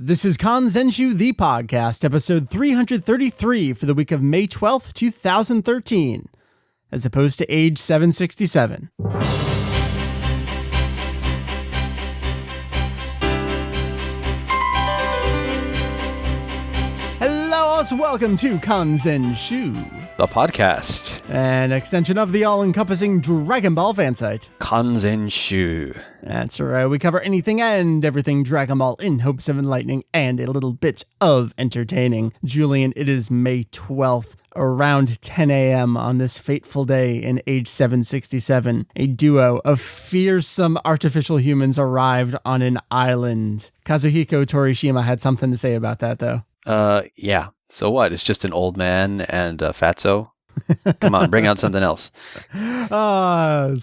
This is Kanzenshuu, the podcast, episode 333 for the week of May 12th, 2013, as opposed to age 767. Hello, welcome to Kanzenshuu, the podcast, an extension of the all-encompassing Dragon Ball fan site. Kanzenshuu. That's right, we cover anything and everything Dragon Ball in hopes of enlightening and a little bit of entertaining. Julian, it is May 12th, around 10 a.m. on this fateful day in age 767. A duo of fearsome artificial humans arrived on an island. Kazuhiko Torishima had something to say about that, though. Yeah. So what? It's just an old man and fatso? Come on, bring out something else.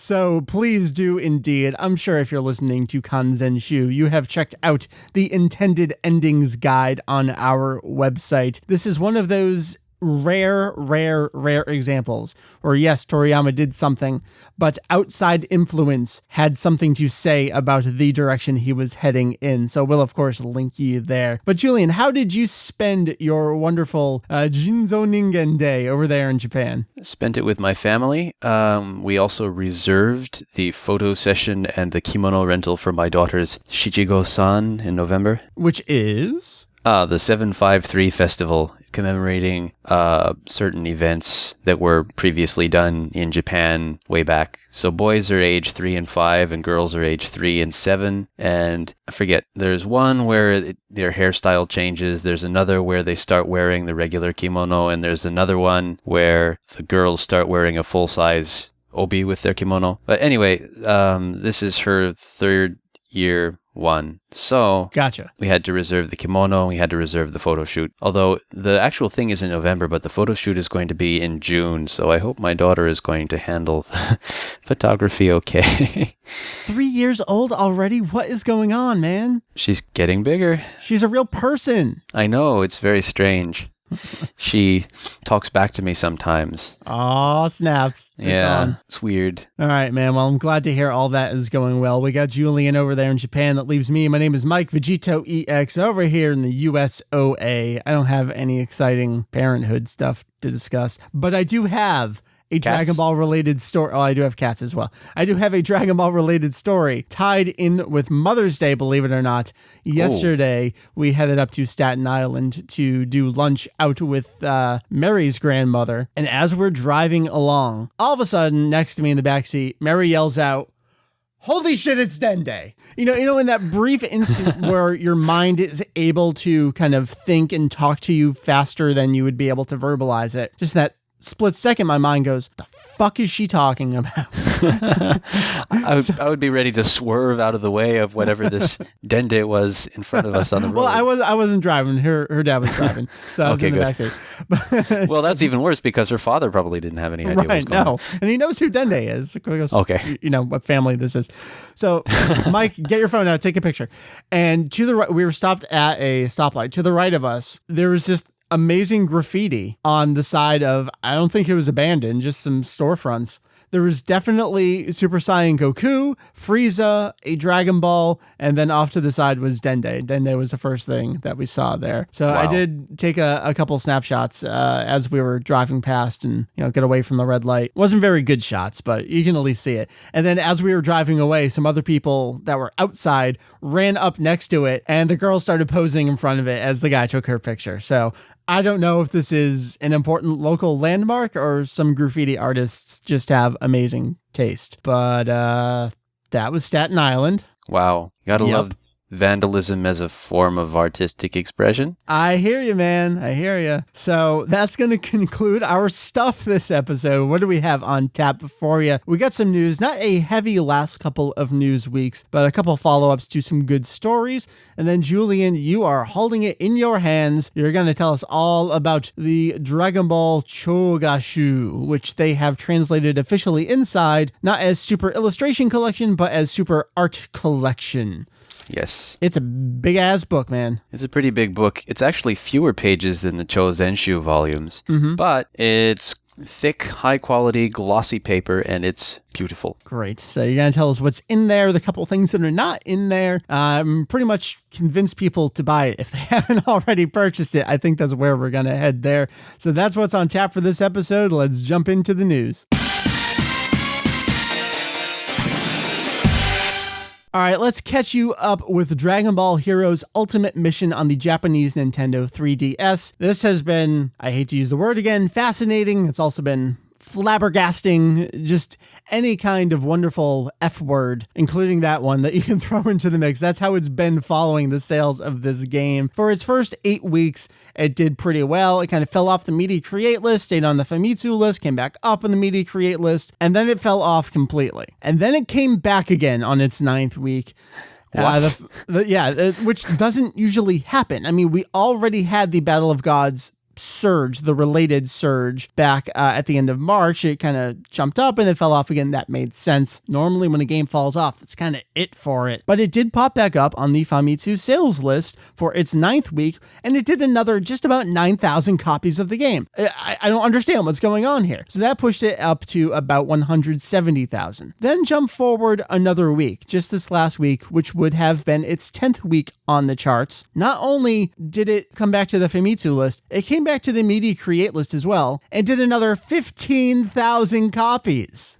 So please do indeed. I'm sure if you're listening to Kanzenshuu, you have checked out the intended endings guide on our website. This is one of those rare examples where, yes, Toriyama did something, but outside influence had something to say about the direction he was heading in. So we'll, of course, link you there. But Julian, how did you spend your wonderful Jinzo Ningen Day over there in Japan? Spent it with my family. We also reserved the photo session and the kimono rental for my daughter's Shichigo-san in November. Which is? The 753 festival, commemorating certain events that were previously done in Japan way back. So boys are age 3 and 5 and girls are age 3 and 7. And I forget, there's one where their hairstyle changes. There's another where they start wearing the regular kimono. And there's another one where the girls start wearing a full-size obi with their kimono. But anyway, this is her third year one. So gotcha. We had to reserve the kimono. We had to reserve the photo shoot. Although the actual thing is in November, but the photo shoot is going to be in June. So I hope my daughter is going to handle photography okay. 3 years old already? What is going on, man? She's getting bigger. She's a real person. I know. It's very strange. She talks back to me sometimes. Aw, snaps. It's weird. All right, man. Well, I'm glad to hear all that is going well. We got Julian over there in Japan. That leaves me. My name is Mike, VegettoEX, over here in the USOA. I don't have any exciting parenthood stuff to discuss, but I do have a Cats? Dragon Ball related story. Oh, I do have cats as well. I do have a Dragon Ball related story tied in with Mother's Day, believe it or not. Yesterday, we headed up to Staten Island to do lunch out with Mary's grandmother. And as we're driving along, all of a sudden, next to me in the backseat, Mary yells out, "Holy shit, it's Dende." You know, in that brief instant where your mind is able to kind of think and talk to you faster than you would be able to verbalize it. Just that split second, my mind goes, the fuck is she talking about? I would be ready to swerve out of the way of whatever this Dende was in front of us on the road. Well, I wasn't driving. Her dad was driving, so I was in the backseat. Well, that's even worse because her father probably didn't have any idea what was going on. And he knows who Dende is. Goes, okay. You know what family this is. So, Mike, get your phone out, take a picture. And to the right, we were stopped at a stoplight. To the right of us, there was just amazing graffiti on the side of, I don't think it was abandoned, just some storefronts. There was definitely Super Saiyan Goku, Frieza, a Dragon Ball, and then off to the side was Dende. Dende was the first thing that we saw there. So wow. I did take a couple snapshots as we were driving past and, get away from the red light. Wasn't very good shots, but you can at least see it. And then as we were driving away, some other people that were outside ran up next to it, and the girl started posing in front of it as the guy took her picture. So I don't know if this is an important local landmark or some graffiti artists just have amazing taste. But that was Staten Island. Wow. Gotta love vandalism as a form of artistic expression. I hear you, man. I hear you. So that's going to conclude our stuff this episode. What do we have on tap for you? We got some news, not a heavy last couple of news weeks, but a couple follow-ups to some good stories. And then, Julian, you are holding it in your hands. You're going to tell us all about the Dragon Ball Chōgashū, which they have translated officially inside, not as Super Illustration Collection, but as Super Art Collection. Yes. It's a big-ass book, man. It's a pretty big book. It's actually fewer pages than the Chōgashū volumes, but it's thick, high-quality, glossy paper, and it's beautiful. Great. So you're going to tell us what's in there, the couple things that are not in there. Pretty much convince people to buy it if they haven't already purchased it. I think that's where we're going to head there. So that's what's on tap for this episode. Let's jump into the news. All right, let's catch you up with Dragon Ball Heroes Ultimate Mission on the Japanese Nintendo 3DS. This has been, I hate to use the word again, fascinating. It's also been flabbergasting, just any kind of wonderful F word, including that one that you can throw into the mix. That's how it's been following the sales of this game. For its first 8 weeks, it did pretty well. It kind of fell off the Media Create list, stayed on the Famitsu list, came back up on the Media Create list, and then it fell off completely. And then it came back again on its 9th week. Which doesn't usually happen. I mean, we already had the Battle of Gods surge, the related surge back at the end of March. It kind of jumped up and then fell off again. That made sense. Normally when a game falls off, that's kind of it for it. But it did pop back up on the Famitsu sales list for its 9th week, and it did another just about 9,000 copies of the game. I don't understand what's going on here. So that pushed it up to about 170,000. Then jump forward another week, just this last week, which would have been its 10th week on the charts. Not only did it come back to the Famitsu list, it came back to the Media Create list as well, and did another 15,000 copies.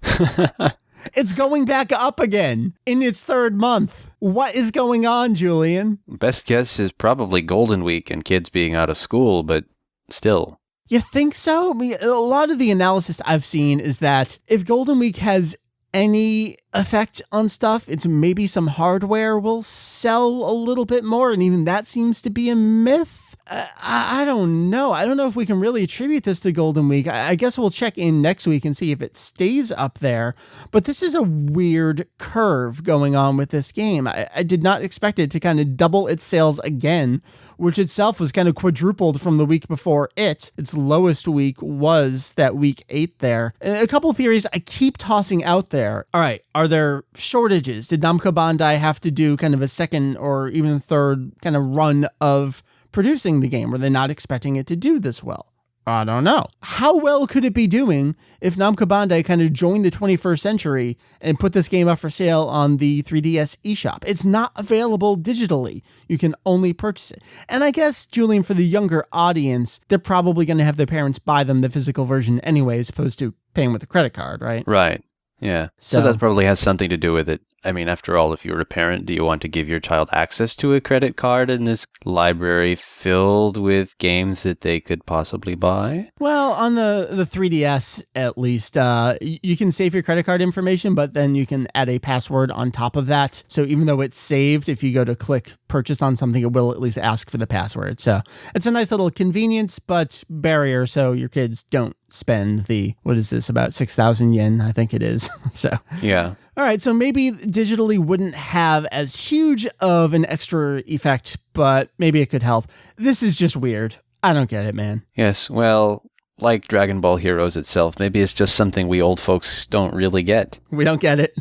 It's going back up again in its 3rd month. What is going on, Julian? Best guess is probably Golden Week and kids being out of school, but still. You think so? I mean, a lot of the analysis I've seen is that if Golden Week has any effect on stuff, it's maybe some hardware will sell a little bit more, and even that seems to be a myth. I don't know. I don't know if we can really attribute this to Golden Week. I guess we'll check in next week and see if it stays up there. But this is a weird curve going on with this game. I did not expect it to kind of double its sales again, which itself was kind of quadrupled from the week before it. Its lowest week was that week 8 there. A couple theories I keep tossing out there. All right, are there shortages? Did Namco Bandai have to do kind of a second or even third kind of run of producing the game? Were they not expecting it to do this well? I don't know. How well could it be doing if Namco Bandai kind of joined the 21st century and put this game up for sale on the 3DS eShop? It's not available digitally. You can only purchase it. And I guess, Julian, for the younger audience, they're probably going to have their parents buy them the physical version anyway, as opposed to paying with a credit card, right? Right. Yeah. So that probably has something to do with it. I mean, after all, if you're a parent, do you want to give your child access to a credit card in this library filled with games that they could possibly buy? Well, on the 3DS, at least, you can save your credit card information, but then you can add a password on top of that. So even though it's saved, if you go to click purchase on something, it will at least ask for the password. So it's a nice little convenience, but barrier so your kids don't spend the, what is this, about 6,000 yen, I think it is. So yeah. All right, so maybe digitally wouldn't have as huge of an extra effect, but maybe it could help. This is just weird. I don't get it, man. Yes, well, like Dragon Ball Heroes itself, maybe it's just something we old folks don't really get. We don't get it.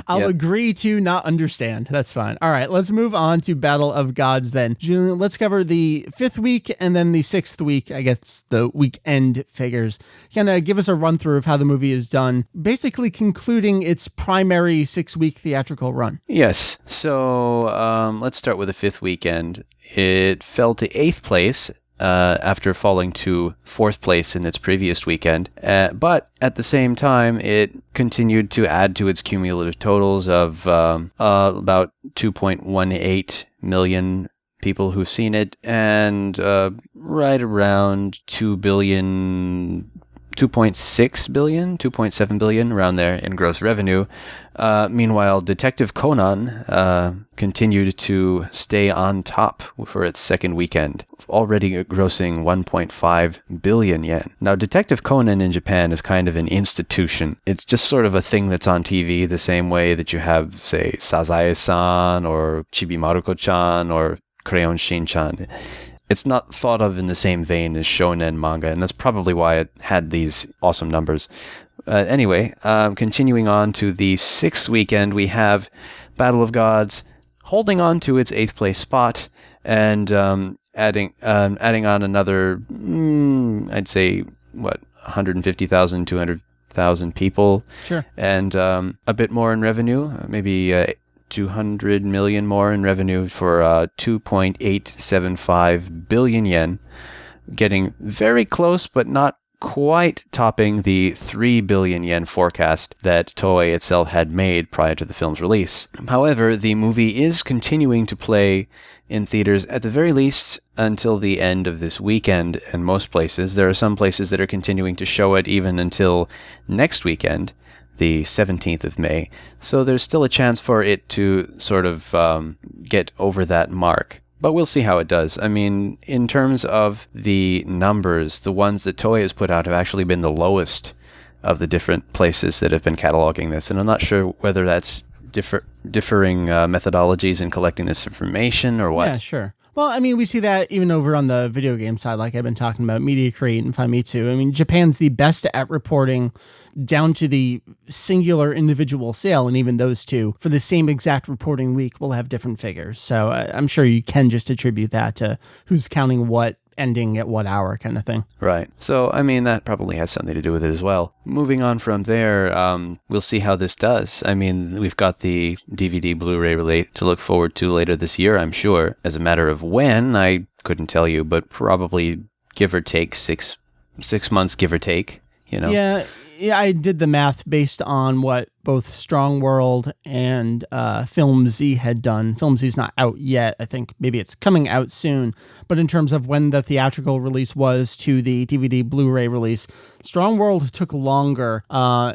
I'll agree to not understand. That's fine. All right, let's move on to Battle of Gods then. Julian, let's cover the 5th week and then the 6th week, I guess the weekend figures. Kind of give us a run through of how the movie is done, basically concluding its primary 6-week theatrical run. Yes. So let's start with the 5th weekend. It fell to 8th place after falling to 4th place in its previous weekend. But at the same time, it continued to add to its cumulative totals of about 2.18 million people who've seen it, and right around 2 billion 2.6 billion, 2.7 billion, around there in gross revenue. Meanwhile, Detective Conan continued to stay on top for its second weekend, already grossing 1.5 billion yen. Now, Detective Conan in Japan is kind of an institution. It's just sort of a thing that's on TV the same way that you have, say, Sazae-san or Chibi Maruko-chan or Crayon Shin-chan. It's not thought of in the same vein as shonen manga, and that's probably why it had these awesome numbers. Anyway, continuing on to the 6th weekend, we have Battle of Gods holding on to its 8th place spot and adding on another, I'd say, what, 150,000, 200,000 people. Sure. And a bit more in revenue, maybe 200 million more in revenue for 2.875 billion yen, getting very close, but not quite topping the 3 billion yen forecast that Toei itself had made prior to the film's release. However, the movie is continuing to play in theaters at the very least until the end of this weekend in most places. There are some places that are continuing to show it even until next weekend, the 17th of May. So there's still a chance for it to sort of get over that mark. But we'll see how it does. I mean, in terms of the numbers, the ones that Toei has put out have actually been the lowest of the different places that have been cataloging this. And I'm not sure whether that's differing methodologies in collecting this information or what. Yeah, sure. Well, I mean, we see that even over on the video game side, like I've been talking about, Media Create and Famitsu. I mean, Japan's the best at reporting down to the singular individual sale, and even those two, for the same exact reporting week, will have different figures. So I'm sure you can just attribute that to who's counting what, ending at what hour kind of thing. Right. So, I mean, that probably has something to do with it as well. Moving on from there, we'll see how this does. I mean, we've got the DVD Blu-ray to look forward to later this year, I'm sure. As a matter of when, I couldn't tell you, but probably give or take 6 months, give or take, you know? Yeah, I did the math based on what both Strong World and Film Z had done. Film Z is not out yet. I think maybe it's coming out soon. But in terms of when the theatrical release was to the DVD Blu-ray release, Strong World took longer.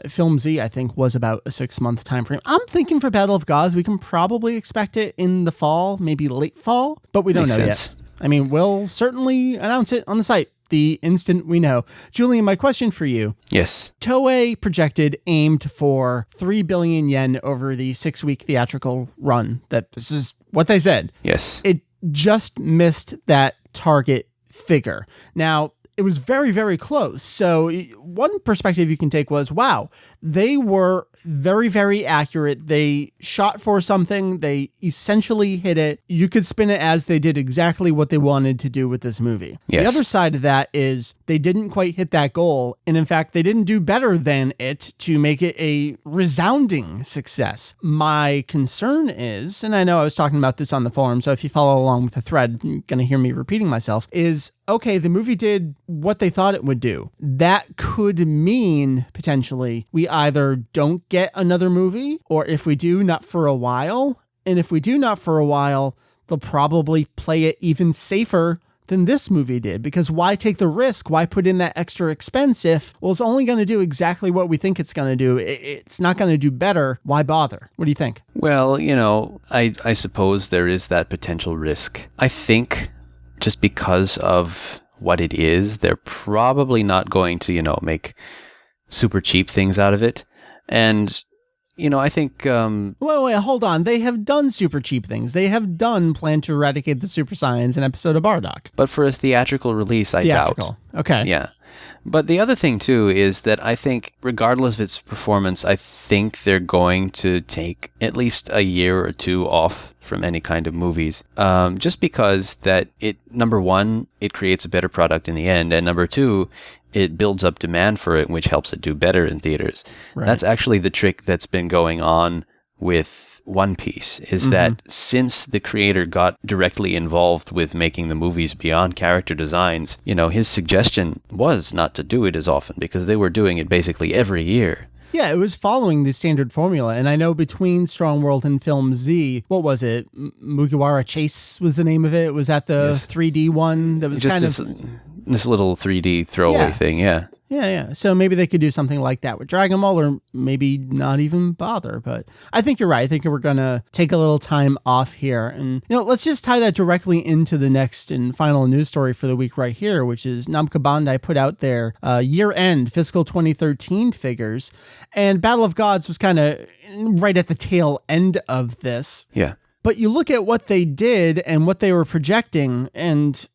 Film Z, I think, was about a 6-month time frame. I'm thinking for Battle of Gods, we can probably expect it in the fall, maybe late fall, but we don't know yet. I mean, we'll certainly announce it on the site the instant we know. Julian, my question for you. Yes. Toei projected aimed for 3 billion yen over the 6-week theatrical run. That this is what they said. Yes. It just missed that target figure. Now, it was very, very close. So one perspective you can take was, wow, they were very, very accurate. They shot for something. They essentially hit it. You could spin it as they did exactly what they wanted to do with this movie. Yes. The other side of that is they didn't quite hit that goal. And in fact, they didn't do better than it to make it a resounding success. My concern is, and I know I was talking about this on the forum, so if you follow along with the thread, you're going to hear me repeating myself, is, okay, the movie did what they thought it would do. That could mean, potentially, we either don't get another movie, or if we do, not for a while. And if we do not for a while, they'll probably play it even safer than this movie did. Because why take the risk? Why put in that extra expense if, well, it's only going to do exactly what we think it's going to do. It's not going to do better. Why bother? What do you think? Well, you know, I suppose there is that potential risk. I think just because of what it is, they're probably not going to, make super cheap things out of it. And, I think... Wait, hold on. They have done super cheap things. They have done Plan to Eradicate the Super Saiyan, an episode of Bardock. But for a theatrical release, I doubt. Okay. Yeah. But the other thing, too, is that I think, regardless of its performance, I think they're going to take at least a year or two off from any kind of movies. Just because that number one, it creates a better product in the end, and number two, it builds up demand for it, which helps it do better in theaters. Right. That's actually the trick that's been going on with One Piece, is that since the creator got directly involved with making the movies beyond character designs, his suggestion was not to do it as often because they were doing it basically every year. Yeah, it was following the standard formula. And I know between Strong World and Film Z, what was it? Mugiwara Chase was the name of it. Was that the 3D one? That was just kind this little 3D throwaway thing, yeah. Yeah. So maybe they could do something like that with Dragon Ball, or maybe not even bother. But I think you're right. I think we're going to take a little time off here. And, let's just tie that directly into the next and final news story for the week right here, which is Namco Bandai put out their year-end fiscal 2013 figures. And Battle of Gods was kind of right at the tail end of this. Yeah. But you look at what they did and what they were projecting, and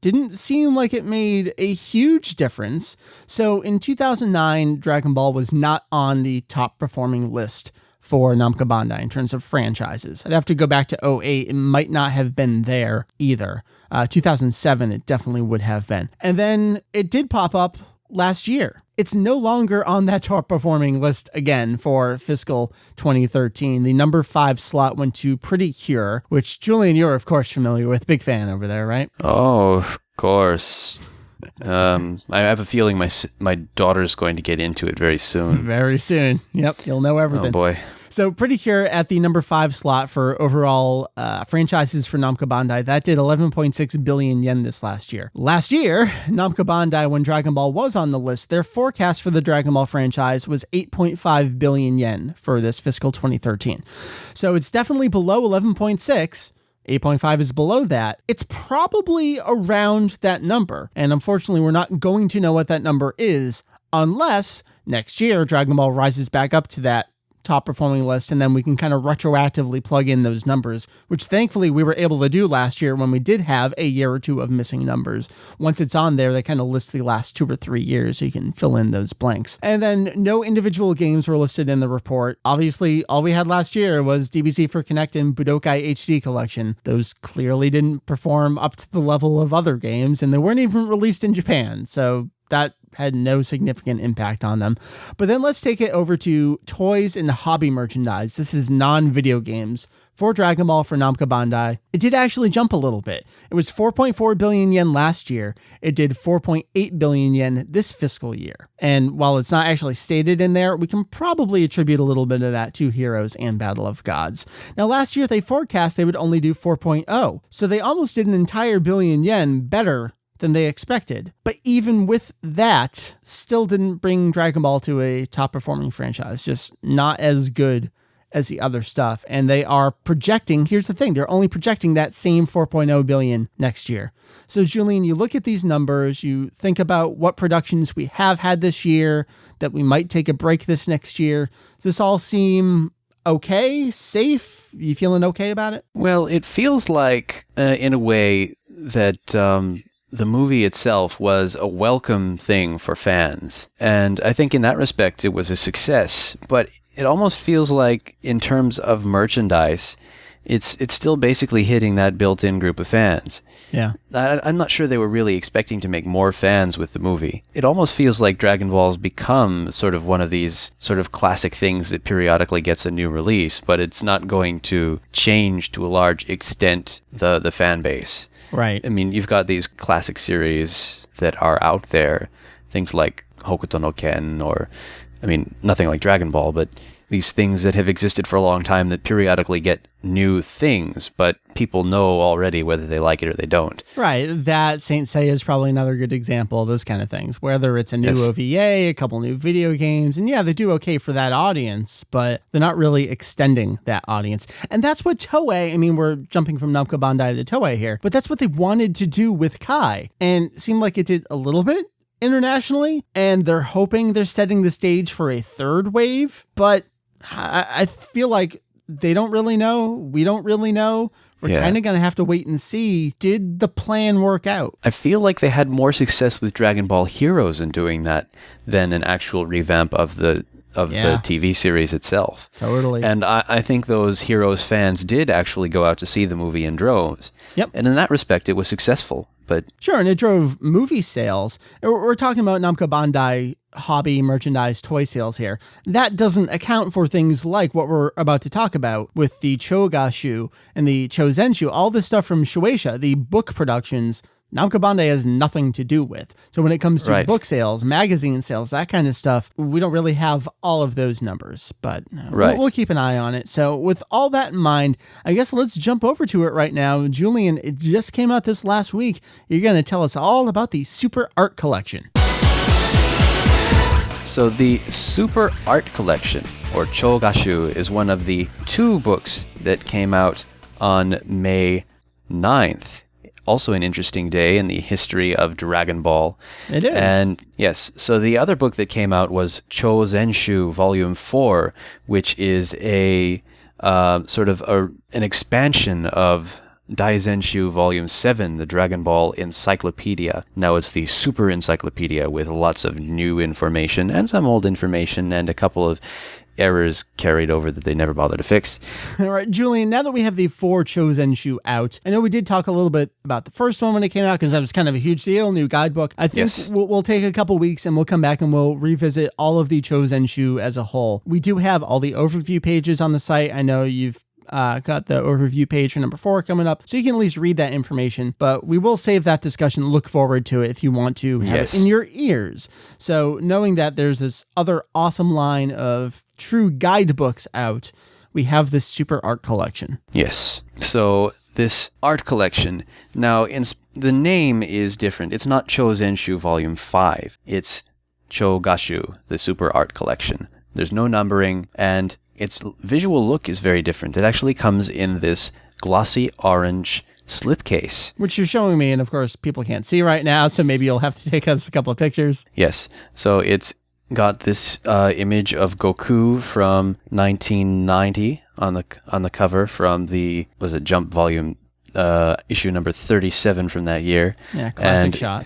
didn't seem like it made a huge difference. So in 2009, Dragon Ball was not on the top performing list for Namco Bandai in terms of franchises. I'd have to go back to 2008. It might not have been there either. 2007, it definitely would have been. And then it did pop up last year. It's no longer on that top performing list again for fiscal 2013. The number 5 slot went to Pretty Cure, which Julian, you're of course familiar with. Big fan over there, right? Oh, of course. I have a feeling my daughter's going to get into it very soon. Very soon. Yep, you'll know everything. Oh boy. So Pretty Cure at the number 5 slot for overall franchises for Namco Bandai. That did 11.6 billion yen this last year. Last year, Namco Bandai, when Dragon Ball was on the list, their forecast for the Dragon Ball franchise was 8.5 billion yen for this fiscal 2013. So it's definitely below 11.6. 8.5 is below that. It's probably around that number. And unfortunately, we're not going to know what that number is unless next year Dragon Ball rises back up to that top performing list, and then we can kind of retroactively plug in those numbers, which thankfully we were able to do last year when we did have a year or two of missing numbers. Once it's on there, they kind of list the last 2 or 3 years, so you can fill in those blanks. And then no individual games were listed in the report. Obviously, all we had last year was DBZ for Connect and Budokai HD Collection. Those clearly didn't perform up to the level of other games, and they weren't even released in Japan, so that had no significant impact on them. But then let's take it over to toys and hobby merchandise. This is non-video games for Dragon Ball for Namco Bandai. It did actually jump a little bit. It was 4.4 billion yen last year. It did 4.8 billion yen this fiscal year. And while it's not actually stated in there, we can probably attribute a little bit of that to Heroes and Battle of Gods. Now last year they forecast they would only do 4.0. So they almost did an entire billion yen better than they expected. But even with that, still didn't bring Dragon Ball to a top performing franchise. Just not as good as the other stuff. And they are projecting, here's the thing, they're only projecting that same 4.0 billion next year. So Julian, you look at these numbers, you think about what productions we have had this year, that we might take a break this next year. Does this all seem okay? Safe? You feeling okay about it? Well, it feels like, in a way, that the movie itself was a welcome thing for fans. And I think in that respect, it was a success. But it almost feels like, in terms of merchandise, it's still basically hitting that built-in group of fans. Yeah. I'm not sure they were really expecting to make more fans with the movie. It almost feels like Dragon Ball's become sort of one of these sort of classic things that periodically gets a new release, but it's not going to change to a large extent the fan base. Right. I mean, you've got these classic series that are out there, things like Hokuto no Ken, or, I mean, nothing like Dragon Ball, but these things that have existed for a long time that periodically get new things, but people know already whether they like it or they don't. Right. That Saint Seiya is probably another good example of those kind of things, whether it's a new OVA, a couple new video games, and yeah, they do okay for that audience, but they're not really extending that audience. And that's what Toei, I mean, we're jumping from Namco Bandai to Toei here, but that's what they wanted to do with Kai, and it seemed like it did a little bit internationally, and they're hoping they're setting the stage for a third wave, but I feel like they don't really know. We don't really know. We're kind of going to have to wait and see. Did the plan work out? I feel like they had more success with Dragon Ball Heroes in doing that than an actual revamp of the TV series itself. Totally. And I think those Heroes fans did actually go out to see the movie in droves. Yep. And in that respect, it was successful. But sure, and it drove movie sales. We're talking about Namco Bandai hobby merchandise toy sales here. That doesn't account for things like what we're about to talk about with the Chōgashū and the Chōgashū, all this stuff from Shueisha, the book productions. Namco Bandai has nothing to do with. So when it comes to book sales, magazine sales, that kind of stuff, we don't really have all of those numbers, but we'll keep an eye on it. So with all that in mind, I guess let's jump over to it right now. Julian, it just came out this last week. You're going to tell us all about the Super Art Collection. So the Super Art Collection, or Chōgashū, is one of the 2 books that came out on May 9th. Also an interesting day in the history of Dragon Ball. It is. And yes, so the other book that came out was Daizenshuu Volume 4, which is a sort of an expansion of Daizenshuu Volume 7, the Dragon Ball Encyclopedia. Now it's the Super Encyclopedia with lots of new information and some old information and a couple of errors carried over that they never bothered to fix. All right, Julian, now that we have the 4 Chōgashū out, I know we did talk a little bit about the first one when it came out because that was kind of a huge deal, new guidebook. I think we'll take a couple weeks and we'll come back and we'll revisit all of the Chōgashū as a whole. We do have all the overview pages on the site. I know you've got the overview page for number 4 coming up, so you can at least read that information, but we will save that discussion. Look forward to it if you want to have it in your ears. So knowing that there's this other awesome line of true guidebooks out, we have this super art collection. Yes. So this art collection, now the name is different. It's not Chōgashū Volume 5. It's Chōgashū, the super art collection. There's no numbering, and its visual look is very different. It actually comes in this glossy orange slipcase. Which you're showing me, and of course people can't see right now, so maybe you'll have to take us a couple of pictures. Yes. So it's got this image of Goku from 1990 on the cover from the, was it Jump Volume issue number 37 from that year. Yeah, classic shot.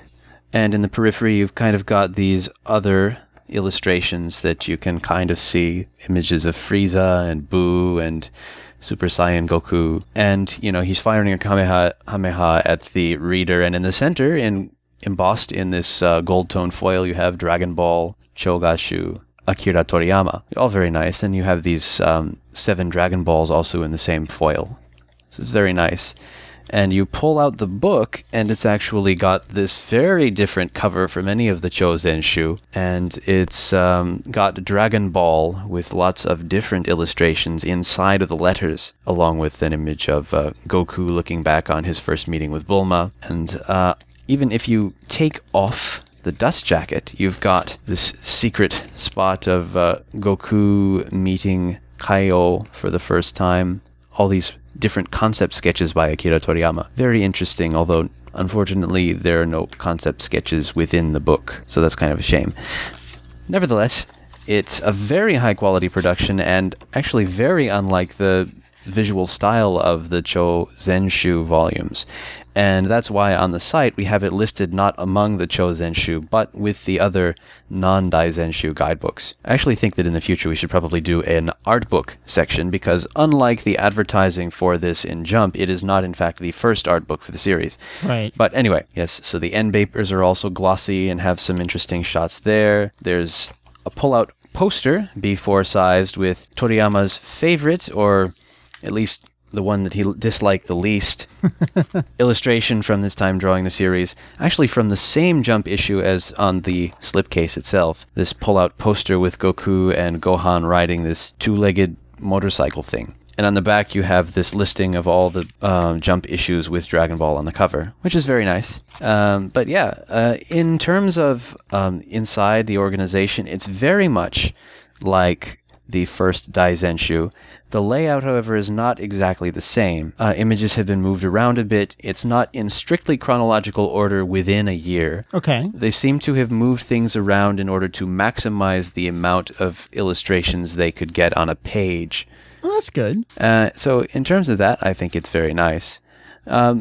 And in the periphery you've kind of got these other illustrations that you can kind of see, images of Frieza and Buu and Super Saiyan Goku, and he's firing a Kamehameha at the reader, and in the center, embossed in this gold tone foil, you have Dragon Ball, Chōgashū, Akira Toriyama, all very nice, and you have these 7 Dragon Balls also in the same foil, so it's very nice. And you pull out the book, and it's actually got this very different cover from any of the Chōgashū, and it's got Dragon Ball with lots of different illustrations inside of the letters, along with an image of Goku looking back on his first meeting with Bulma. And even if you take off the dust jacket, you've got this secret spot of Goku meeting Kaio for the first time. All these different concept sketches by Akira Toriyama. Very interesting, although unfortunately there are no concept sketches within the book, so that's kind of a shame. Nevertheless, it's a very high quality production and actually very unlike the visual style of the Chōgashū volumes. And that's why on the site we have it listed not among the Chōgashū, but with the other non-Daizenshuu guidebooks. I actually think that in the future we should probably do an art book section, because unlike the advertising for this in Jump, it is not in fact the first art book for the series. Right. But anyway, yes, so the end papers are also glossy and have some interesting shots there. There's a pull-out poster, B4 sized, with Toriyama's favorite, or at least the one that he disliked the least, illustration from this time drawing the series, actually from the same Jump issue as on the slipcase itself. This pull-out poster with Goku and Gohan riding this 2-legged motorcycle thing. And on the back you have this listing of all the Jump issues with Dragon Ball on the cover, which is very nice. But yeah, in terms of inside the organization, it's very much like the first Daizenshuu. The layout, however, is not exactly the same. Images have been moved around a bit. It's not in strictly chronological order within a year. Okay. They seem to have moved things around in order to maximize the amount of illustrations they could get on a page. Well, that's good. So in terms of that, I think it's very nice.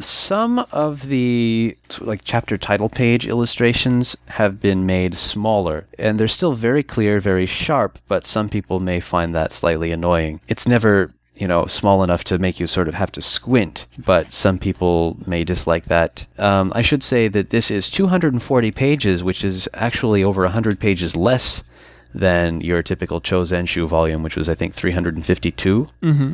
Some of the chapter title page illustrations have been made smaller, and they're still very clear, very sharp, but some people may find that slightly annoying. It's never, small enough to make you sort of have to squint, but some people may dislike that. I should say that this is 240 pages, which is actually over 100 pages less than your typical Chōgashū volume, which was, I think, 352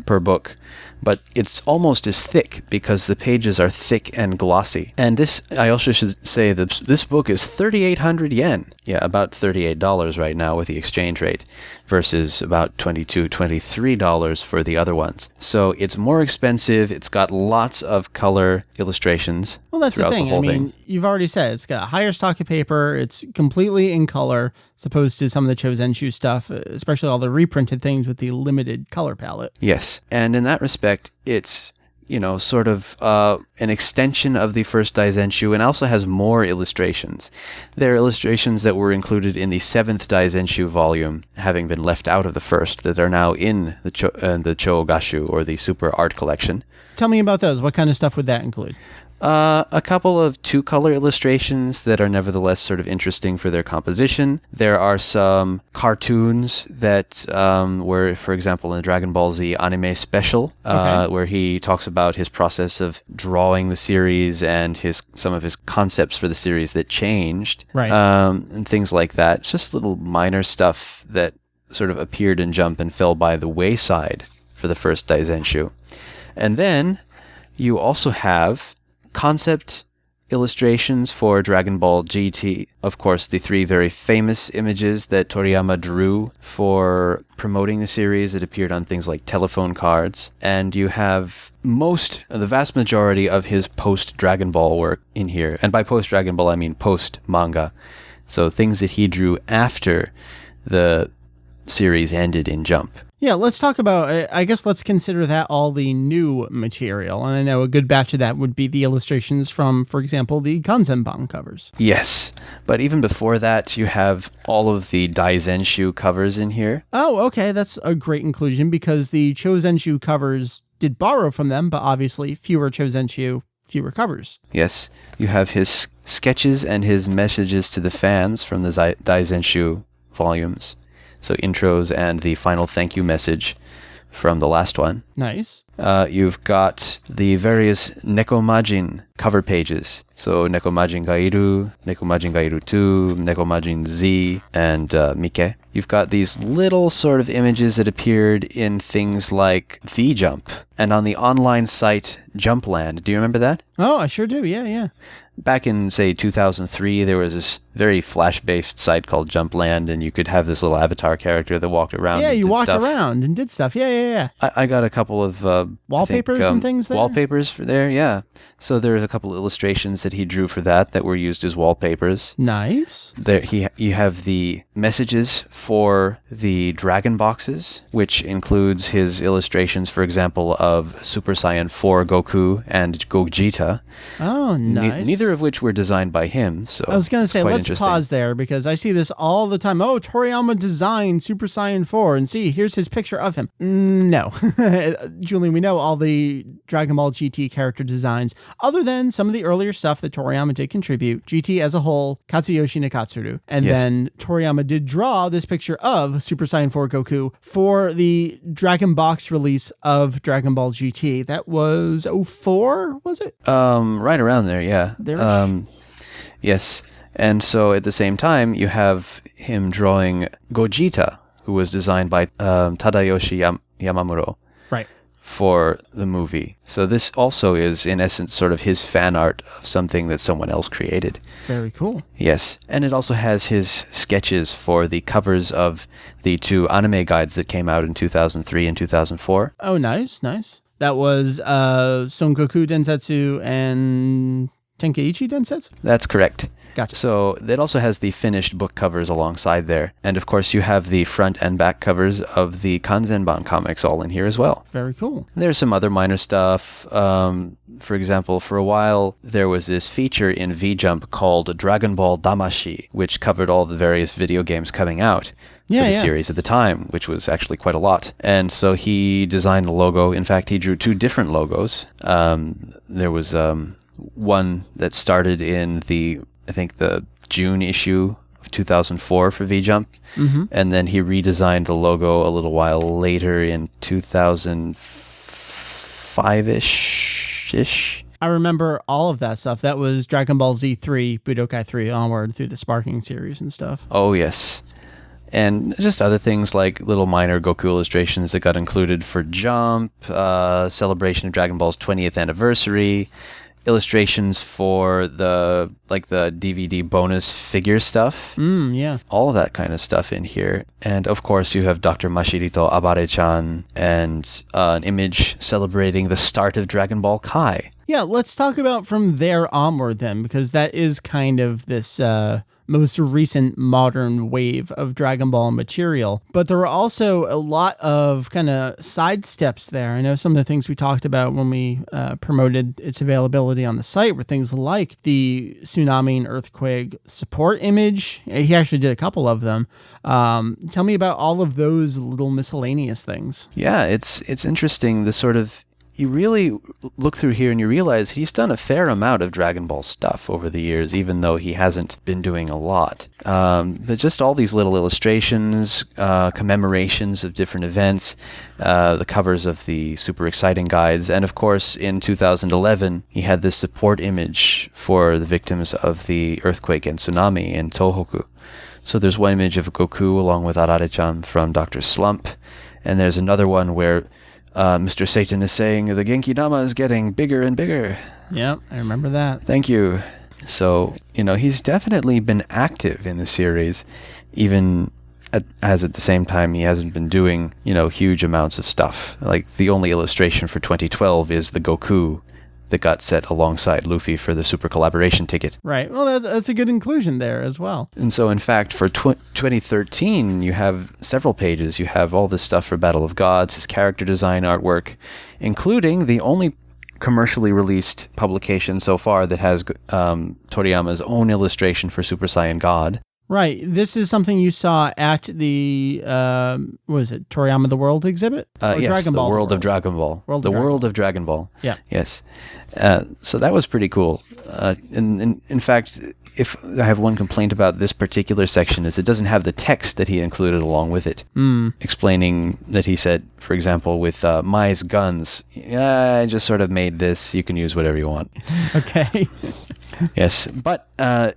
per book. But it's almost as thick because the pages are thick and glossy. And this, I also should say that this book is 3,800 yen. Yeah, about $38 right now with the exchange rate, versus about $22, $23 for the other ones. So it's more expensive. It's got lots of color illustrations. Well, that's the thing. I mean, you've already said it's got a higher stock of paper. It's completely in color, as opposed to some of the Chōgashū stuff, especially all the reprinted things with the limited color palette. Yes, and in that respect, it's sort of an extension of the first Daizenshuu, and also has more illustrations. There are illustrations that were included in the 7th Daizenshuu volume, having been left out of the first, that are now in the Chōgashū, or the Super Art Collection. Tell me about those. What kind of stuff would that include? A couple of two-color illustrations that are nevertheless sort of interesting for their composition. There are some cartoons that were, for example, in the Dragon Ball Z anime special, where he talks about his process of drawing the series and some of his concepts for the series that changed, Right. And things like that. It's just little minor stuff that sort of appeared in Jump and fell by the wayside for the first Daizenshuu. And then you also have concept illustrations for Dragon Ball GT. Of course, the three very famous images that Toriyama drew for promoting the series. It appeared on things like telephone cards. And you have the vast majority of his post-Dragon Ball work in here. And by post-Dragon Ball, I mean post-manga. So things that he drew after the series ended in Jump. Yeah, let's talk about, I guess let's consider that all the new material. And I know a good batch of that would be the illustrations from, for example, the Kanzenshuu covers. Yes, but even before that, you have all of the Daizenshuu covers in here. Oh, okay, that's a great inclusion because the Chōgashū covers did borrow from them, but obviously fewer Chōgashū, fewer covers. Yes, you have his sketches and his messages to the fans from the Daizenshuu volumes. So intros and the final thank you message from the last one. Nice. You've got the various Nekomajin cover pages. So Nekomajin ga iru, Nekomajin ga iru 2, Nekomajin Z, and Mike. You've got these little sort of images that appeared in things like V-Jump and on the online site Jumpland. Do you remember that? Oh, I sure do. Yeah. Back in, say, 2003, there was this very Flash-based site called Jumpland, and you could have this little avatar character that walked around. Yeah, you walked stuff. around and did stuff. Yeah. I got a couple of wallpapers and things there? Wallpapers for there, yeah. So there's a couple of illustrations that he drew for that were used as wallpapers. Nice. There, you have the messages for the Dragon Boxes, which includes his illustrations, for example, of Super Saiyan 4 Goku and Gogeta. Oh, nice. Neither of which were designed by him. So I was going to say, let's pause there because I see this all the time. Oh, Toriyama designed Super Saiyan 4 and see, here's his picture of him. No. Julian, we know all the Dragon Ball GT character designs other than some of the earlier stuff that Toriyama did contribute. GT as a whole, Katsuyoshi Nakatsuru. And then Toriyama did draw this picture of Super Saiyan 4 Goku for the Dragon Box release of Dragon Ball GT. That was 04, was it? Right around there, yeah. Yes. And so at the same time, you have him drawing Gogeta, who was designed by Tadayoshi Yamamuro. Right. For the movie. So this also is, in essence, sort of his fan art of something that someone else created. Very cool. Yes. And it also has his sketches for the covers of the two anime guides that came out in 2003 and 2004. Oh, nice. That was Son Goku Densetsu and Tenkaichi Densetsu? That's correct. Gotcha. So it also has the finished book covers alongside there. And of course you have the front and back covers of the Kanzenban comics all in here as well. Very cool. There's some other minor stuff. For example, for a while there was this feature in V-Jump called Dragon Ball Damashi, which covered all the various video games coming out. For the series at the time, which was actually quite a lot. And so he designed the logo. In fact, he drew two different logos. There was one that started in the June issue of 2004 for V-Jump. Mm-hmm. And then he redesigned the logo a little while later in 2005-ish. I remember all of that stuff. That was Dragon Ball Z3, Budokai 3 onward through the Sparking series and stuff. Oh, yes. And just other things like little minor Goku illustrations that got included for Jump, celebration of Dragon Ball's 20th anniversary, illustrations for the DVD bonus figure stuff. Yeah. All of that kind of stuff in here. And of course you have Dr. Mashirito Abare-chan and an image celebrating the start of Dragon Ball Kai. Yeah, let's talk about from there onward then, because that is kind of this most recent modern wave of Dragon Ball material. But there were also a lot of kind of side steps there. I know some of the things we talked about when we promoted its availability on the site were things like the tsunami and earthquake support image. He actually did a couple of them. Tell me about all of those little miscellaneous things. Yeah, it's interesting, the sort of you really look through here and you realize he's done a fair amount of Dragon Ball stuff over the years, even though he hasn't been doing a lot. But just all these little illustrations, commemorations of different events, the covers of the super exciting guides, and of course in 2011 he had this support image for the victims of the earthquake and tsunami in Tohoku. So there's one image of Goku along with Arare-chan from Dr. Slump, and there's another one where Mr. Satan is saying, the Genki Dama is getting bigger and bigger. Yep, I remember that. Thank you. So, he's definitely been active in the series, even as at the same time he hasn't been doing, huge amounts of stuff. Like, the only illustration for 2012 is the Goku that got set alongside Luffy for the Super Collaboration ticket. Right. Well, that's a good inclusion there as well. And so, in fact, for 2013, you have several pages. You have all this stuff for Battle of Gods, his character design artwork, including the only commercially released publication so far that has Toriyama's own illustration for Super Saiyan God. Right. This is something you saw at the, what is it, Toriyama the World exhibit? Yes, Dragon Ball the World of Dragon Ball. World of Dragon Ball. Yeah. Yes. So that was pretty cool. In fact, if I have one complaint about this particular section is it doesn't have the text that he included along with it, explaining that he said, for example, with Mai's guns, I just sort of made this. You can use whatever you want. Okay. Yes, but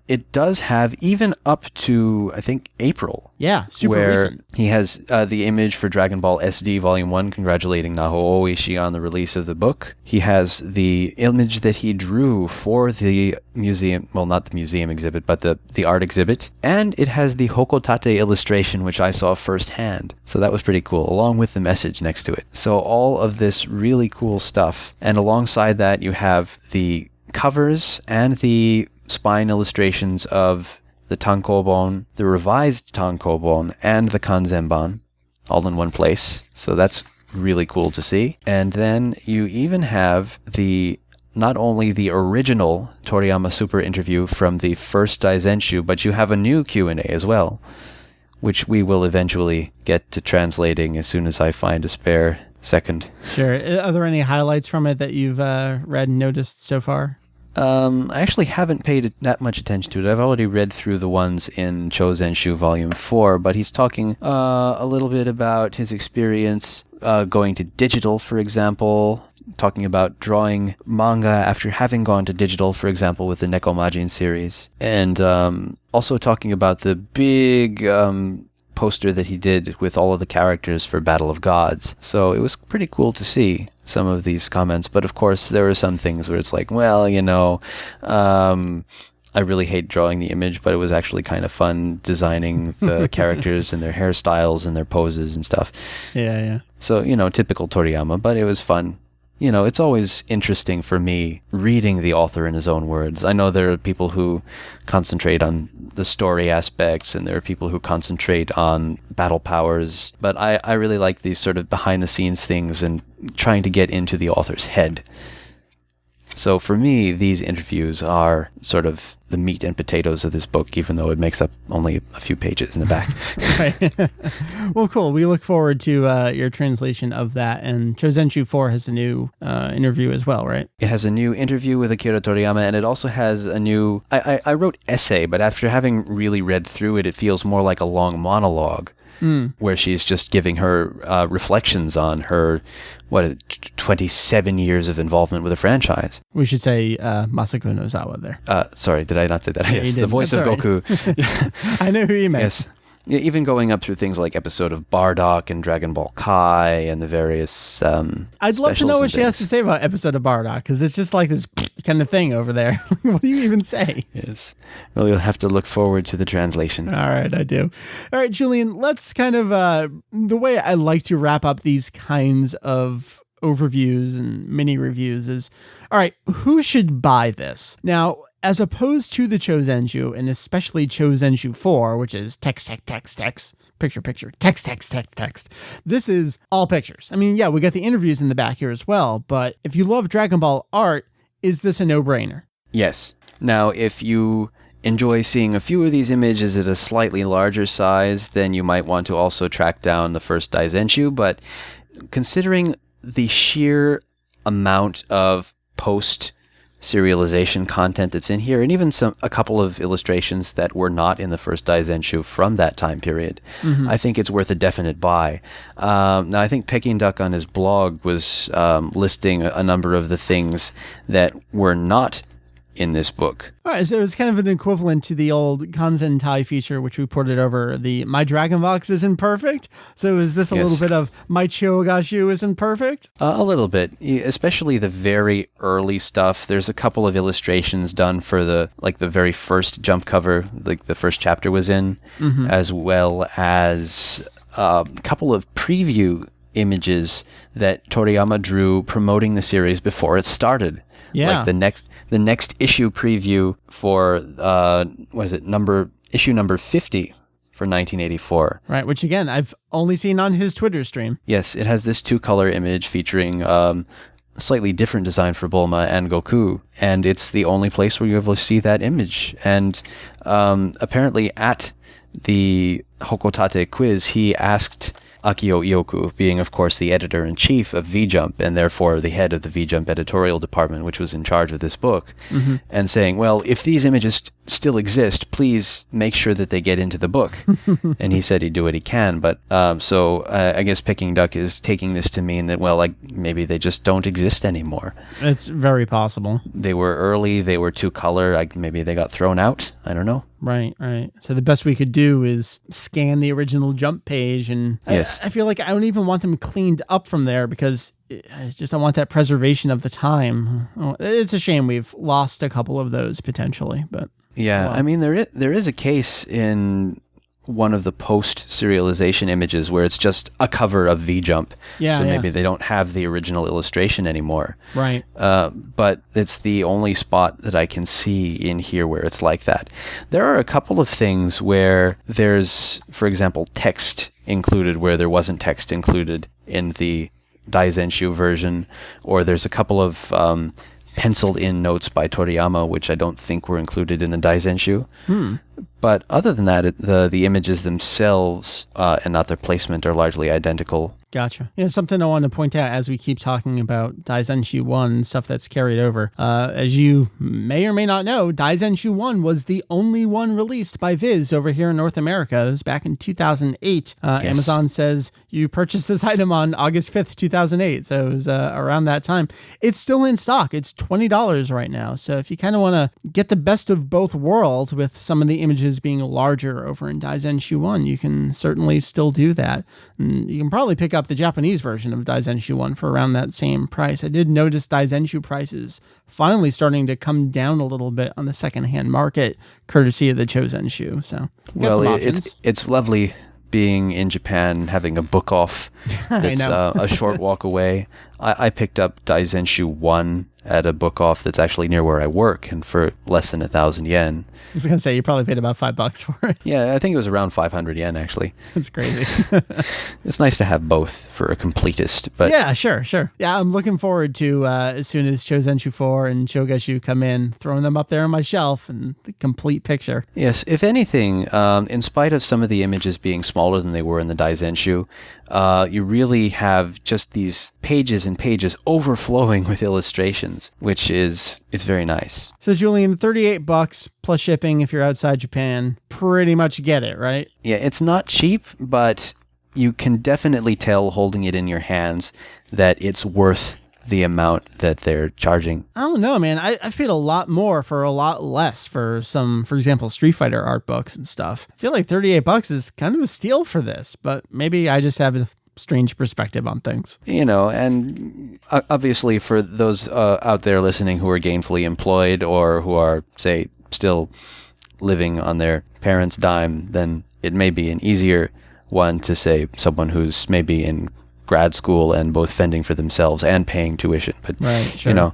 it does have even up to, I think, April. Yeah, super where recent. He has the image for Dragon Ball SD Volume 1 congratulating Naho Oishi on the release of the book. He has the image that he drew for the museum, well, not the museum exhibit, but the art exhibit. And it has the Hokotate illustration, which I saw firsthand. So that was pretty cool, along with the message next to it. So all of this really cool stuff. And alongside that, you have the covers and the spine illustrations of the Tankobon, the revised Tankobon, and the Kanzenban, all in one place. So that's really cool to see. And then you even have not only the original Toriyama Super interview from the first Daizenshuu, but you have a new Q&A as well, which we will eventually get to translating as soon as I find a spare second. Sure. Are there any highlights from it that you've read and noticed so far? I actually haven't paid that much attention to it. I've already read through the ones in Chōgashū Volume 4, but he's talking a little bit about his experience going to digital, for example, talking about drawing manga after having gone to digital, for example, with the Nekomajin series, and also talking about the big poster that he did with all of the characters for Battle of Gods. So it was pretty cool to see some of these comments, but of course there were some things where it's like, well, I really hate drawing the image, but it was actually kind of fun designing the characters and their hairstyles and their poses and stuff. Yeah. So, typical Toriyama, but it was fun. It's always interesting for me reading the author in his own words. I know there are people who concentrate on the story aspects, and there are people who concentrate on battle powers, but I really like these sort of behind-the-scenes things and trying to get into the author's head. So for me, these interviews are sort of the meat and potatoes of this book, even though it makes up only a few pages in the back. Right. Well, cool. We look forward to your translation of that. And Chōgashū 4 has a new interview as well, right? It has a new interview with Akira Toriyama, and it also has a new... I wrote essay, but after having really read through it, it feels more like a long monologue. Where she's just giving her reflections on her, 27 years of involvement with a franchise. We should say Masako Nozawa there. Sorry, did I not say that? Yeah, Yes, the voice That's of right. Goku. I know who you meant. Yes. Yeah, even going up through things like episode of Bardock and Dragon Ball Kai and the various I'd love to know what she has to say about episode of Bardock, because it's just like this kind of thing over there. What do you even say? Yes. Well, you'll have to look forward to the translation. All right, I do. All right, Julian, let's kind of, the way I like to wrap up these kinds of overviews and mini reviews is, all right, who should buy this? Now, as opposed to the Chōgashū, and especially Chōgashū 4, which is text, picture, text. This is all pictures. I mean, yeah, we got the interviews in the back here as well, but if you love Dragon Ball art, is this a no-brainer? Yes. Now, if you enjoy seeing a few of these images at a slightly larger size, then you might want to also track down the first Daizenshuu, but considering the sheer amount of post serialization content that's in here, and even a couple of illustrations that were not in the first Daizenshuu from that time period. I think it's worth a definite buy. Now, I think Peking Duck on his blog was listing a number of the things that were not in this book. All right, so it's kind of an equivalent to the old Kanzenshuu feature, which we ported over. The My Dragon Box isn't perfect. So is this a little bit of My Chōgashū isn't perfect? A little bit, especially the very early stuff. There's a couple of illustrations done for the very first jump cover, like the first chapter was in, as well as a couple of preview images that Toriyama drew promoting the series before it started. Yeah. Like the next issue preview for issue number 50 for 1984. Right, which again I've only seen on his Twitter stream. Yes, it has this 2-color image featuring slightly different design for Bulma and Goku, and it's the only place where you're able to see that image. And apparently at the Hokotate quiz, he asked Akio Ioku, being, of course, the editor-in-chief of V-Jump and therefore the head of the V-Jump editorial department, which was in charge of this book, and saying, well, if these images still exist, please make sure that they get into the book. And he said he'd do what he can. But so I guess Peking Duck is taking this to mean that, well, like maybe they just don't exist anymore. It's very possible. They were early. They were 2-color. Maybe they got thrown out. I don't know. Right. So the best we could do is scan the original Jump page, and yes. I feel like I don't even want them cleaned up from there because I just don't want that preservation of the time. It's a shame we've lost a couple of those potentially, but yeah, well. I mean there is a case in one of the post-serialization images where it's just a cover of V-Jump. Yeah, so maybe they don't have the original illustration anymore. Right. But it's the only spot that I can see in here where it's like that. There are a couple of things where there's, for example, text included where there wasn't text included in the Daizenshuu version, or there's a couple of penciled in notes by Toriyama, which I don't think were included in the Daizenshuu. But other than that, the images themselves and not their placement are largely identical. Gotcha. Yeah, something I want to point out as we keep talking about Daizenshuu 1, stuff that's carried over. As you may or may not know, Daizenshuu 1 was the only one released by Viz over here in North America. It was back in 2008. Yes. Amazon says you purchased this item on August 5th, 2008. So it was around that time. It's still in stock. It's $20 right now. So if you kind of want to get the best of both worlds with some of the images being larger over in Daizenshuu 1, you can certainly still do that. And you can probably pick up the Japanese version of Daizenshuu 1 for around that same price. I did notice Daizenshuu prices finally starting to come down a little bit on the secondhand market, courtesy of the Chōgashū. So, some options. It's lovely being in Japan, having a book off that's a short walk away. I picked up Daizenshuu 1 at a book off that's actually near where I work, and for less than 1,000 yen. I was going to say, you probably paid about $5 for it. Yeah, I think it was around 500 yen, actually. That's crazy. It's nice to have both for a completist. But yeah, sure. Yeah, I'm looking forward to, as soon as Chōgashū 4 and Chōgashū come in, throwing them up there on my shelf and the complete picture. Yes, if anything, in spite of some of the images being smaller than they were in the Daizenshuu, you really have just these pages and pages overflowing with illustrations, which is very nice. So Julian, $38 plus shipping if you're outside Japan, pretty much get it, right? Yeah, it's not cheap, but you can definitely tell holding it in your hands that it's worth the amount that they're charging. I don't know, man. I've paid a lot more for a lot less for some, for example, Street Fighter art books and stuff. I feel like $38 is kind of a steal for this, but maybe I just have a strange perspective on things. You know, and obviously for those out there listening who are gainfully employed or who are, say, still living on their parents' dime, then it may be an easier one to say someone who's maybe in grad school and both fending for themselves and paying tuition. But, right, sure. You know,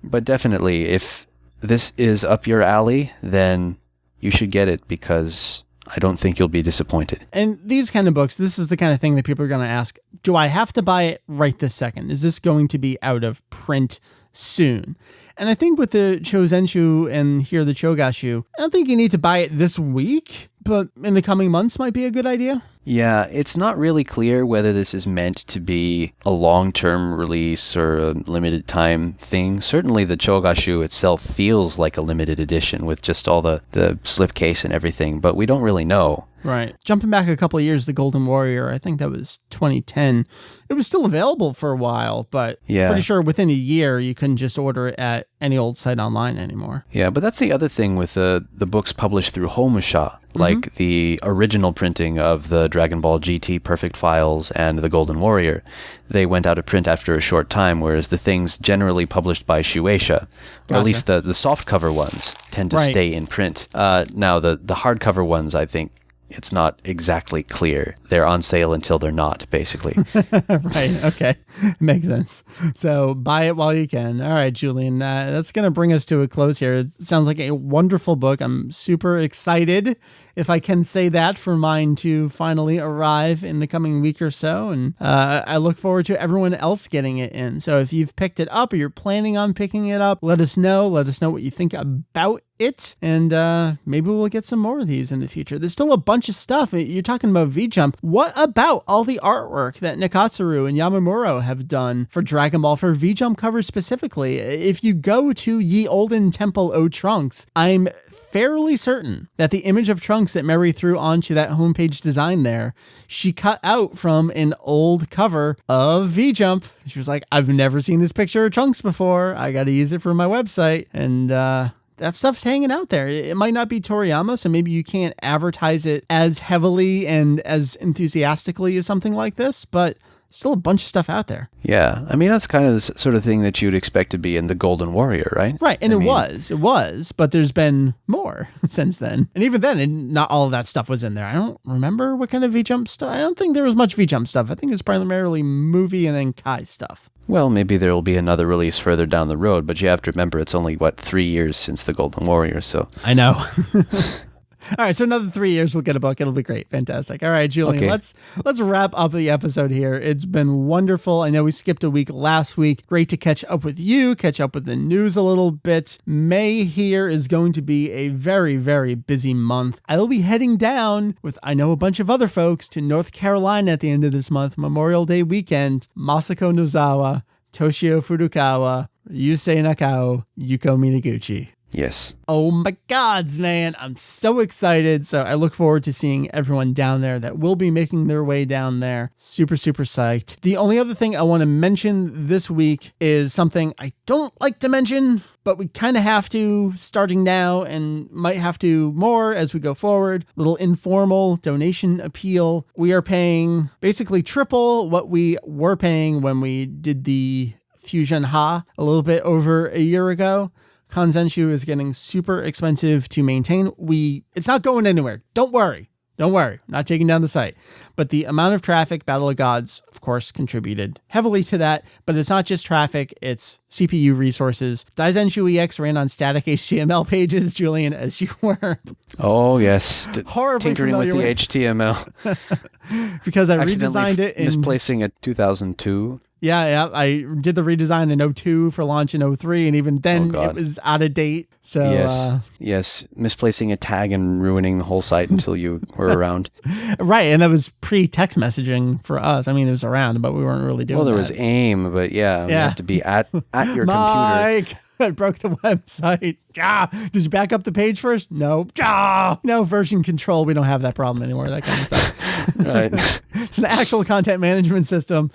but definitely if this is up your alley, then you should get it because I don't think you'll be disappointed. And these kind of books, this is the kind of thing that people are going to ask, do I have to buy it right this second? Is this going to be out of print soon? And I think with the Chōgashū and here the Chōgashū, I don't think you need to buy it this week, but in the coming months might be a good idea. Yeah, it's not really clear whether this is meant to be a long-term release or a limited time thing. Certainly the Chōgashū itself feels like a limited edition with just all the slipcase and everything, but we don't really know. Right. Jumping back a couple of years, the Golden Warrior, I think that was 2010. It was still available for a while, but pretty sure within a year you couldn't just order it at any old site online anymore. Yeah, but that's the other thing with the books published through Homusha, like the original printing of the Dragon Ball GT Perfect Files and the Golden Warrior. They went out of print after a short time, whereas the things generally published by Shueisha, or at least the softcover ones, tend to stay in print. Now, the hardcover ones, I think, it's not exactly clear. They're on sale until they're not, basically. Right. Okay. Makes sense. So buy it while you can. All right, Julian, that's going to bring us to a close here. It sounds like a wonderful book. I'm super excited, if I can say that, for mine to finally arrive in the coming week or so. And I look forward to everyone else getting it in. So if you've picked it up or you're planning on picking it up, let us know. Let us know what you think about it, and maybe we'll get some more of these in the future. There's still a bunch of stuff. You're talking about V-Jump. What about all the artwork that Nakatsuru and Yamamuro have done for Dragon Ball, for V-Jump covers specifically? If you go to Ye Olden Temple O Trunks, I'm fairly certain that the image of Trunks that Mary threw onto that homepage design there, she cut out from an old cover of V-Jump. She was like, I've never seen this picture of Trunks before. I got to use it for my website. And that stuff's hanging out there. It might not be Toriyama, so maybe you can't advertise it as heavily and as enthusiastically as something like this, but still a bunch of stuff out there. Yeah, I mean, that's kind of the sort of thing that you'd expect to be in the Golden Warrior, right? Right, and it was, but there's been more since then. And even then, not all of that stuff was in there. I don't remember what kind of V-Jump stuff. I don't think there was much V-Jump stuff. I think it was primarily movie and then Kai stuff. Well, maybe there will be another release further down the road, but you have to remember it's only, 3 years since the Golden Warrior, so... I know. All right, so another 3 years we'll get a book. It'll be great. Fantastic. All right, Julian, okay. let's wrap up the episode here. It's been wonderful. I know we skipped a week last week. Great to catch up with you, catch up with the news a little bit. May here is going to be a very, very busy month. I will be heading down with, I know, a bunch of other folks to North Carolina at the end of this month, Memorial Day weekend. Masako Nozawa, Toshio Furukawa, Yusei Nakao, Yuko Minaguchi. Yes. Oh my gods, man. I'm so excited. So I look forward to seeing everyone down there that will be making their way down there. Super, super psyched. The only other thing I want to mention this week is something I don't like to mention, but we kind of have to starting now and might have to more as we go forward. Little informal donation appeal. We are paying basically triple what we were paying when we did the Fusion Ha a little bit over a year ago. Kanzenshuu is getting super expensive to maintain. It's not going anywhere. Don't worry. Not taking down the site. But the amount of traffic, Battle of Gods, of course, contributed heavily to that. But it's not just traffic, it's CPU resources. Daizenshuu EX ran on static HTML pages, Julian, as you were. Oh, yes. Horribly tinkering with the HTML. Because I redesigned it. Misplacing a 2002. Yeah, I did the redesign in 02 for launch in 03, and even then it was out of date. So yes, misplacing a tag and ruining the whole site until you were around. Right, and that was pre-text messaging for us. I mean, it was around, but we weren't really doing that. Well, there was AIM, but you have to be at your computer. I broke the website. Did you back up the page first? Nope. No, version control. We don't have that problem anymore, that kind of stuff. Right. It's an actual content management system.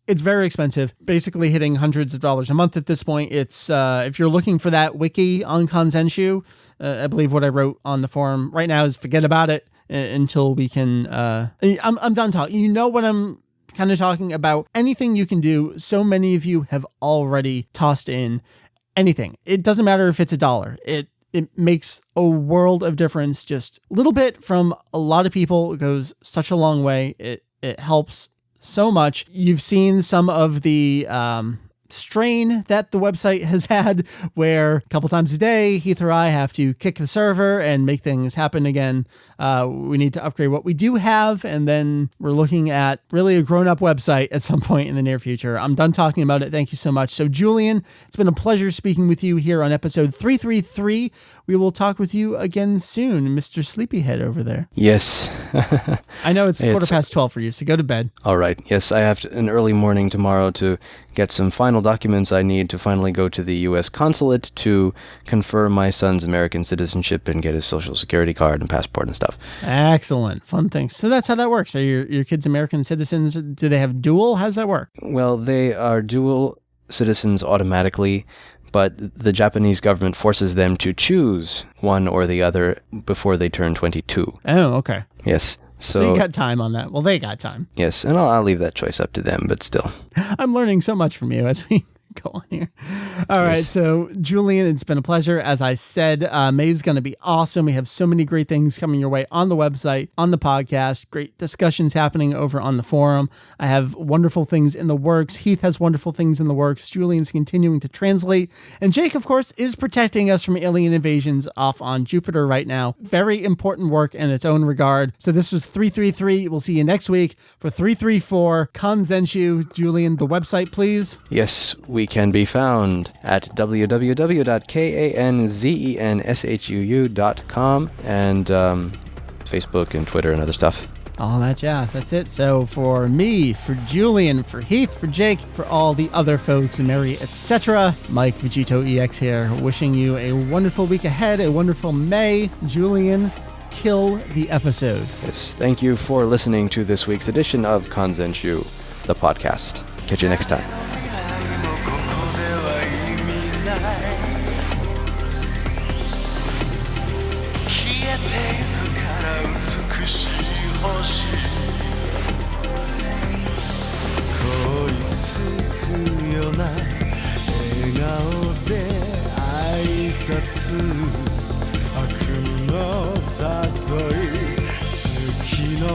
It's very expensive, basically hitting hundreds of dollars a month at this point. It's if you're looking for that wiki on Kanzenshuu, I believe what I wrote on the forum right now is forget about it until we can. I'm done talking. You know what I'm kind of talking about. Anything you can do. So many of you have already tossed in anything. It doesn't matter if it's $1. It makes a world of difference. Just a little bit from a lot of people. It goes such a long way. It helps so much. You've seen some of the strain that the website has had, where a couple times a day, Heath or I have to kick the server and make things happen again. We need to upgrade what we do have, and then we're looking at really a grown-up website at some point in the near future. I'm done talking about it. Thank you so much. So, Julian, it's been a pleasure speaking with you here on episode 333. We will talk with you again soon, Mr. Sleepyhead over there. Yes. I know it's 12:15 for you, so go to bed. All right. Yes, I have an early morning tomorrow to get some final documents I need to finally go to the U.S. consulate to confer my son's American citizenship and get his social security card and passport and stuff. Excellent. Fun things. So that's how that works. Are your kids American citizens? Do they have dual? How does that work? Well, they are dual citizens automatically, but the Japanese government forces them to choose one or the other before they turn 22. Oh, okay. Yes. So you got time on that. Well, they got time. Yes, and I'll leave that choice up to them, but still. I'm learning so much from you as we go on here. All right, so Julian, it's been a pleasure. As I said, May's going to be awesome. We have so many great things coming your way on the website, on the podcast, great discussions happening over on the forum. I have wonderful things in the works. Heath has wonderful things in the works. Julian's continuing to translate. And Jake, of course, is protecting us from alien invasions off on Jupiter right now. Very important work in its own regard. So this was 333. We'll see you next week for 334 Kanzenshuu. Julian, the website, please. Yes, we can be found at www.kanzenshuu.com and Facebook and Twitter and other stuff. All that jazz. That's it. So for me, for Julian, for Heath, for Jake, for all the other folks, Mary, etc., Mike VegettoEX here, wishing you a wonderful week ahead, a wonderful May. Julian, kill the episode. Yes, thank you for listening to this week's edition of Kanzenshuu, the podcast. Catch you next time. 悪の誘い月の